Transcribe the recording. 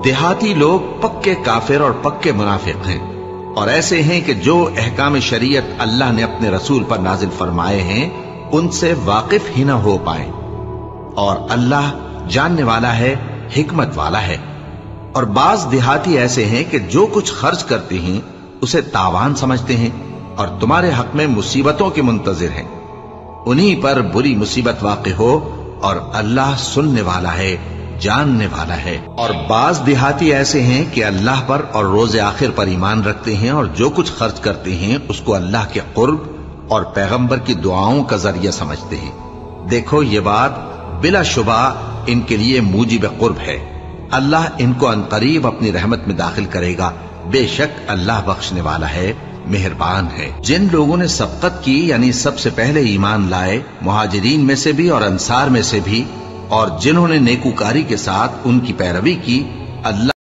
دیہاتی لوگ پکے کافر اور پکے منافق ہیں، اور ایسے ہیں کہ جو احکام شریعت اللہ نے اپنے رسول پر نازل فرمائے ہیں ان سے واقف ہی نہ ہو پائیں، اور اللہ جاننے والا ہے، حکمت والا ہے۔ اور بعض دیہاتی ایسے ہیں کہ جو کچھ خرچ کرتے ہیں اسے تاوان سمجھتے ہیں اور تمہارے حق میں مصیبتوں کے منتظر ہیں، انہی پر بری مصیبت واقع ہو، اور اللہ سننے والا ہے، جاننے والا ہے۔ اور بعض دیہاتی ایسے ہیں کہ اللہ پر اور روز آخر پر ایمان رکھتے ہیں، اور جو کچھ خرچ کرتے ہیں اس کو اللہ کے قرب اور پیغمبر کی دعاؤں کا ذریعہ سمجھتے ہیں۔ دیکھو یہ بات بلا شبہ ان کے لیے موجب قرب ہے، اللہ ان کو عنقریب اپنی رحمت میں داخل کرے گا، بے شک اللہ بخشنے والا ہے، مہربان ہے۔ جن لوگوں نے سبقت کی یعنی سب سے پہلے ایمان لائے، مہاجرین میں سے بھی اور انصار میں سے بھی، اور جنہوں نے نیکوکاری کے ساتھ ان کی پیروی کی، اللہ